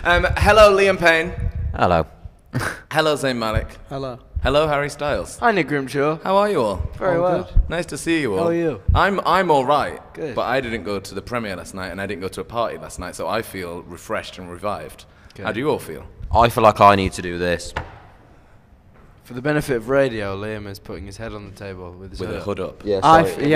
Hello, Liam Payne. Hello. Hello, Zayn Malik. Hello. Hello, Harry Styles. Hi, Nick Grimshaw. How are you all? Very well. Nice to see you all. How are you? I'm all right. Good. But I didn't go to the premiere last night, and I didn't go to a party last night, so I feel refreshed and revived. Good. How do you all feel? I feel like I need to do this. For the benefit of radio, Liam is putting his head on the table with his With hood a up. hood up. Yeah,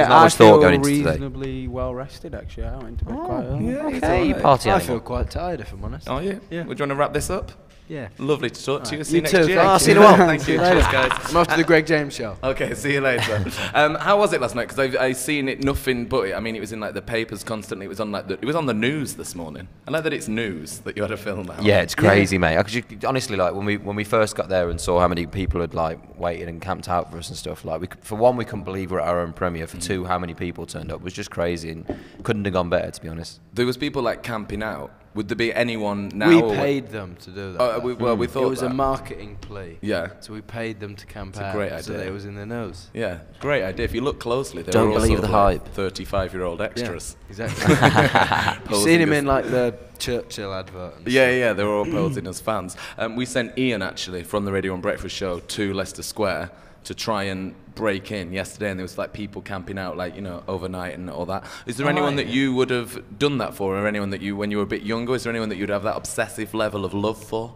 I feel reasonably well rested, actually. I went to bed quite early. Yeah, Okay, you party I animal. feel quite tired, if I'm honest. Oh, yeah? Yeah. Would you want to wrap this up? Yeah. Lovely to talk to you. See You you next too, year. thank see you in a while. Thank you. See you later. Cheers, guys. I'm off to the Greg James show. Okay, see you later. How was it last night? Because I seen it nothing but it. I mean, it was in like the papers constantly. It was on like it was on the news this morning. I like that it's news that you had a film now. Yeah, it's crazy, mate. Honestly, like when we first got there and saw how many people had like waited and camped out for us and stuff, like for one, we couldn't believe we're at our own premiere. For two, how many people turned up was just crazy and couldn't have gone better, to be honest. There was people like camping out. Would there be anyone now? We paid them to do that. We thought it was that. a marketing plea. Yeah. So we paid them to camp It's a out. great So idea. that it was in their nose. Yeah, great idea. If you look closely, there Don't are believe also the like hype. 35-year-old extras. Yeah, exactly. You've Posing seen him as- in like the Churchill advert. And Yeah, they were all posing as fans. We sent Ian actually from the Radio and Breakfast Show to Leicester Square to try and break in yesterday, and there was like people camping out, like overnight and all that. Is there anyone that you would have done that for, or anyone that you, when you were a bit younger, is there anyone that you'd have that obsessive level of love for?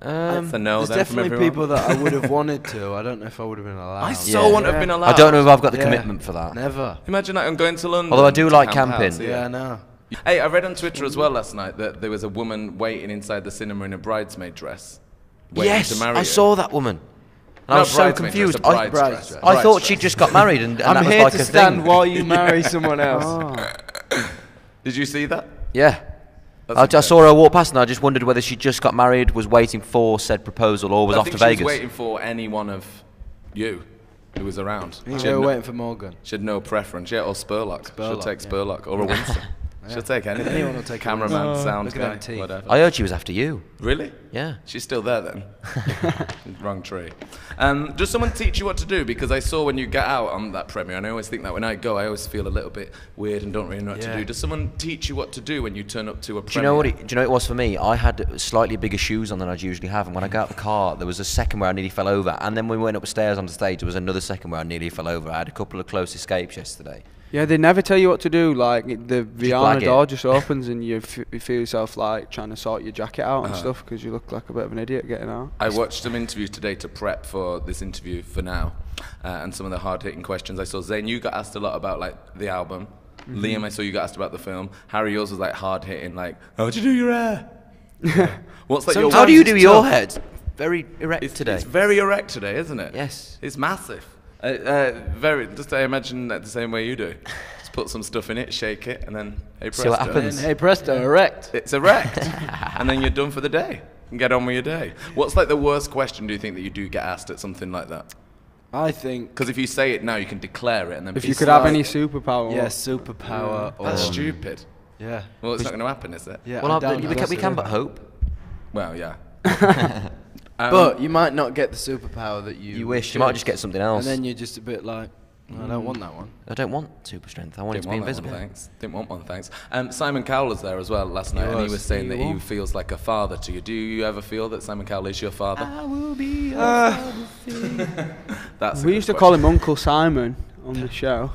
That's a no. There's then definitely from everyone. people that I would have wanted to. I don't know if I would have been allowed. I so wouldn't have been allowed. I don't know if I've got the Yeah. commitment for that. Never. Imagine that I'm going to London. Although I do to like camp camping. house, Yeah, I know. Hey, I read on Twitter as well last night that there was a woman waiting inside the cinema in a bridesmaid dress. Waiting Yes, to marry I you. saw that woman. And I Not was so bridesmaid confused. Dress, a bride's Bride's dress. dress. I Bride's thought dress. she'd just got married, and I'm that was here like to a stand thing. while you marry someone else. Did you see that? Yeah. That's I saw her walk past, and I just wondered whether she just got married, was waiting for said proposal, or was I off think to she Vegas. was waiting for any one of you who was around. They She had were no- waiting for Morgan. She had no preference. Yeah, or Spurlock. She'll Spurlock, take yeah. Spurlock or a Winston. She'll take anything. Anyone will take a Cameraman, Winston. sound Look at guy, them teeth. whatever. I heard she was after you. Really? Yeah. She's still there then. Wrong tree. Does someone teach you what to do? Because I saw when you get out on that premiere, and I always think that when I go, I always feel a little bit weird and don't really know what to Yeah. do. Does someone teach you what to do when you turn up to a premiere? Do you know what it was for me? I had slightly bigger shoes on than I'd usually have, and when I got out the car, there was a second where I nearly fell over, and then when we went upstairs on the stage, there was another second where I nearly fell over. I had a couple of close escapes yesterday. Yeah, they never tell you what to do. Like the Viana blag it. door just opens and you feel yourself like trying to sort your jacket out and stuff because you look like a bit of an idiot getting out. I watched some interviews today to prep for this interview for now, and some of the hard-hitting questions. I saw Zayn, you got asked a lot about like the album. Liam, I saw you got asked about the film. Harry, yours was like hard-hitting, like, how'd you do your hair? What's like your? How do you do it's your tough. head? Very erect today. It's very erect today, isn't it? Yes. It's massive. Just I imagine that the same way you do. Just put some stuff in it, shake it, and then hey presto. See what And happens. hey, presto, erect. It's erect, and then you're done for the day. And get on with your day. What's like the worst question do you think that you do get asked at something like that? I think. Because if you say it now, you can declare it, and then If you people could have start- any superpower, Yeah, what? superpower. Or, That's stupid. Yeah. Well, it's not going to happen, is it? Yeah. Well, I don't we know. can but hope. Well, yeah. But you might not get the superpower that you. You wish. You might just get something else. And then you're just a bit like, I don't want that one. I don't want super strength. I want it to be Didn't want invisible. that one, thanks. Didn't want one, thanks. Simon Cowell was there as well last night, and he was. was saying that He he was. feels like a father to you. Do you ever feel that Simon Cowell is your father? I will be. That's a We good used to question. call him Uncle Simon on the show.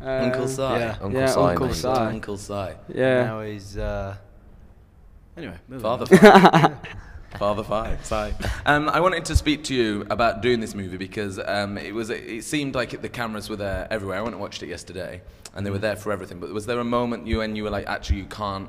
Uncle Si. yeah. Uncle yeah, Si, Uncle mate. Si. Uncle Si. Yeah. Now he's. Anyway, moving Father on. Five. Father Five. Si. I wanted to speak to you about doing this movie because it seemed like the cameras were there everywhere. I went and watched it yesterday, and they were there for everything. But was there a moment you were like, actually, you can't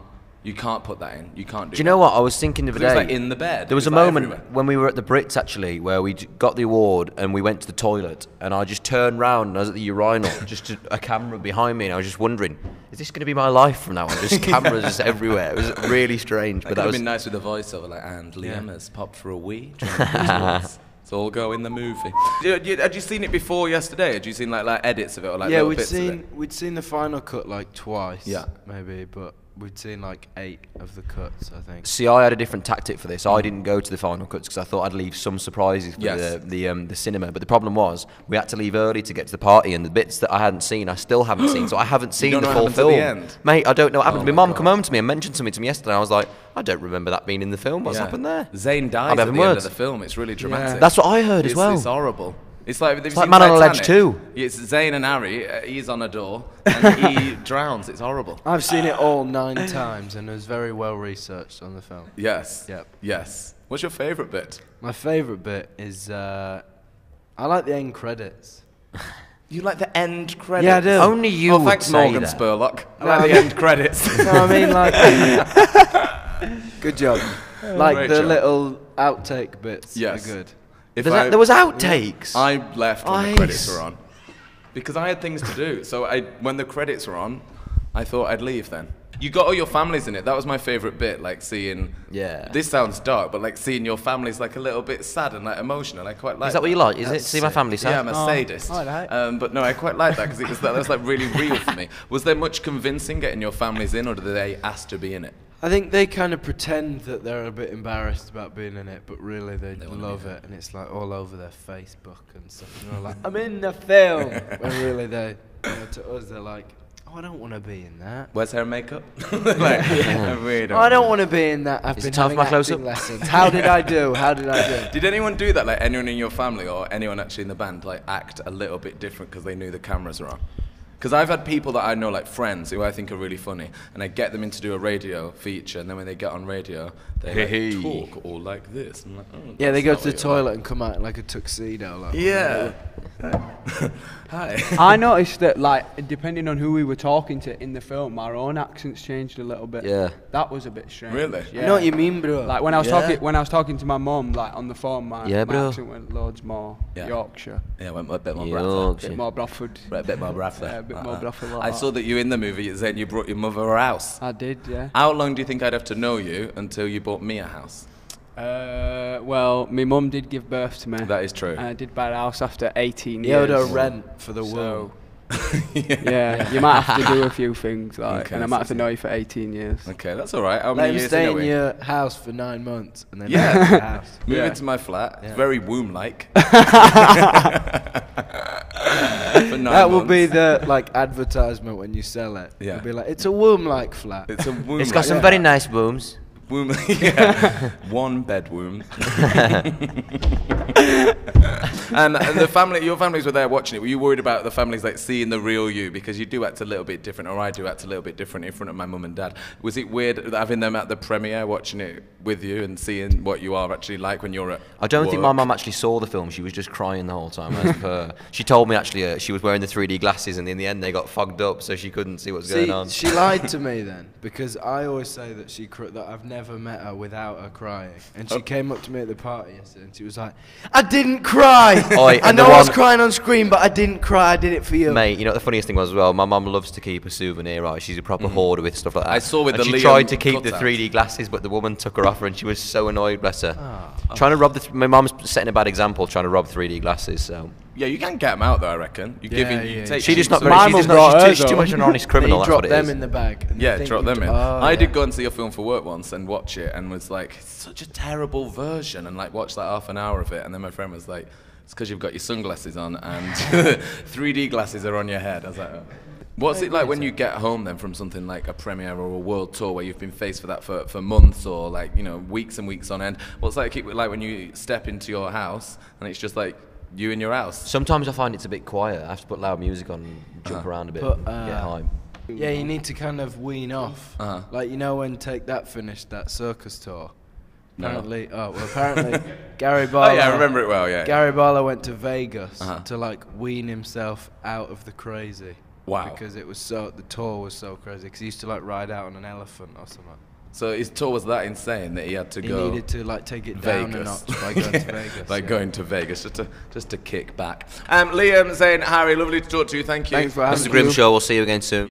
put that in. You can't do. Do you know what I was thinking the other It was day? like in the bed. There was It a like moment everywhere. when we were at the Brits actually, where we got the award and we went to the toilet, and I just turned round and I was at the urinal, just a camera behind me, and I was just wondering, is this going to be my life from now on? Just cameras just everywhere. It was really strange, That but could that have was been nice with a voiceover, like, and Liam Yeah. has popped for a wee. It's all go in the movie. Had you seen it before yesterday? Had you seen like edits of it or like Yeah, little we'd bits of it? seen the final cut like twice. Yeah. Maybe, but we'd seen like 8 of the cuts, I think. See, I had a different tactic for this. I didn't go to the final cuts because I thought I'd leave some surprises for Yes. the cinema. But the problem was we had to leave early to get to the party, and the bits that I hadn't seen, I still haven't seen. So I haven't seen don't the know full what happened film. at the end? Mate, I don't know what happened. Oh My my mum God. come home to me and mentioned something to me yesterday. I was like, I don't remember that being in the film. What's Yeah. happened there? Zayn dies I'm at having the end words. of the film. It's really dramatic. That's what I heard as well. It's horrible. It's like, It's like Man on a Ledge too. It's Zayn and Harry. He's on a door and he drowns. It's horrible. I've seen it all 9 times, and it was very well researched on the film. Yes. Yep. Yes. What's your favourite bit? My favourite bit is I like the end credits. You like the end credits? Yeah, I do. Only you Oh, thanks, would say Morgan that. Spurlock. I No, like I the mean- end credits. No, I mean like. Good job. Like Great the job. little outtake bits Yes. are good. If There was outtakes. I left when the Nice. credits were on because I had things to do. So when the credits were on, I thought I'd leave then. You got all your families in it. That was my favourite bit, like seeing. Yeah. This sounds dark, but like seeing your family's like a little bit sad and like emotional. I quite like. Is that what you like? Is it? That's See my sick. family sad? Yeah, I'm a sadist. alright. But no, I quite like that because that was like really real for me. Was there much convincing getting your families in, or did they ask to be in it? I think they kind of pretend that they're a bit embarrassed about being in it, but really they wanna love be it, and it's like all over their Facebook and stuff. And they're like, I'm in the film. When really to us, they're like, oh, I don't want to be in that. Where's hair and makeup? Like, I really don't. Oh, I don't want to be in that. I've Is been it time for having my acting close-up? lessons. How did I do? How did I do? Did anyone do that? Like anyone in your family or anyone actually in the band, like act a little bit different because they knew the cameras were on? Because I've had people that I know, like friends, who I think are really funny, and I get them in to do a radio feature, and then when they get on radio, they like, talk all like this. I'm like, oh, Yeah, they that's go not to the what you're toilet and come out in like a tuxedo. Like, like. Yeah. Hi. I noticed that, like, depending on who we were talking to in the film, our own accents changed a little bit. Yeah. That was a bit strange. Really? Yeah. I know what you mean, bro. Like when I was Yeah. talking to my mum, like on the phone, my Yeah, my bro. accent went loads more Yeah. Yorkshire, Yeah, went a bit more Yeah. breath. a Yorkshire. bit more Bradford. A bit more breath there. Yeah, a bit more Bradford. Like I that. saw that you in the movie, saying you brought your mother a house. I did, yeah. How long do you think I'd have to know you until you bought me a house? Well, my mum did give birth to me. That is true. And I did buy the house after 18 You owed years. her rent for the womb. So, yeah, you might have to do a few things, like, Okay, and I might have so- to know you for 18 years. Okay, that's all right. How Let many him years stay in are in we? your house for 9 months and then Yeah. leave the house. Move Yeah. into my flat. It's Yeah. very womb-like. For 9 That will be months. the like advertisement when you sell it. Yeah. It'll be like, it's a womb-like flat. It's a womb. It's got some very nice booms. womb. Yeah. One bed womb. And the family, your families were there watching it. Were you worried about the families like seeing the real you, because you do act a little bit different, or I do act a little bit different in front of my mum and dad? Was it weird having them at the premiere, watching it with you, and seeing what you are actually like when you're at I don't think my work? mum actually saw the film. She was just crying the whole time. As per, she told me actually she was wearing the 3D glasses, and in the end they got fogged up, so she couldn't see what's going on. She lied to me then, because I always say that that I've never met her without her crying. And she came up to me at the party yesterday and she was like, I didn't cry! Oi, I and know the I was one- crying on screen, but I didn't cry, I did it for you. Mate, you know what the funniest thing was as well? My mum loves to keep a souvenir, right? She's a proper hoarder with stuff like that. I saw with and the she Liam tried to keep the cutout. 3D glasses, but the woman took her off her, and she was so annoyed, bless her. Trying to rob my mum's setting a bad example, trying to rob 3D glasses. So Yeah, you can get them out though, I reckon. You give Yeah, it, you yeah. take she just cheap not stuff. very. My She's, mum just brought not, hers she's too much of an honest Then criminal. you That's drop what it them is. in the bag. And Yeah, you think drop you've them in. Oh, I yeah. did go and see a film for work once and watch it and was like, it's such a terrible version, and like watched like half an hour of it, and then my friend was like, it's because you've got your sunglasses on and 3D glasses are on your head. I was like, oh. What's it like when you get home then from something like a premiere or a world tour where you've been faced with that for months or like, you know, weeks and weeks on end? What's it like when you step into your house and it's just like you in your house? Sometimes I find it's a bit quiet. I have to put loud music on and jump around a bit, But, and get high. Yeah, you need to kind of wean off. Uh-huh. Like, you know when Take That finished that circus tour? No. Apparently, Gary Barlow. Oh yeah, I remember it well, yeah. Gary Barlow went to Vegas Uh-huh. to like wean himself out of the crazy. Wow. Because the tour was so crazy. Because he used to like ride out on an elephant or something. So his tour was that insane that he had to He go needed to like take it down a Vegas. notch by going to Vegas. by yeah. going to Vegas just to kick back. Liam, Zane, Harry, lovely to talk to you. Thank you. Thanks for having Mr. me. Grimm Show. We'll see you again soon.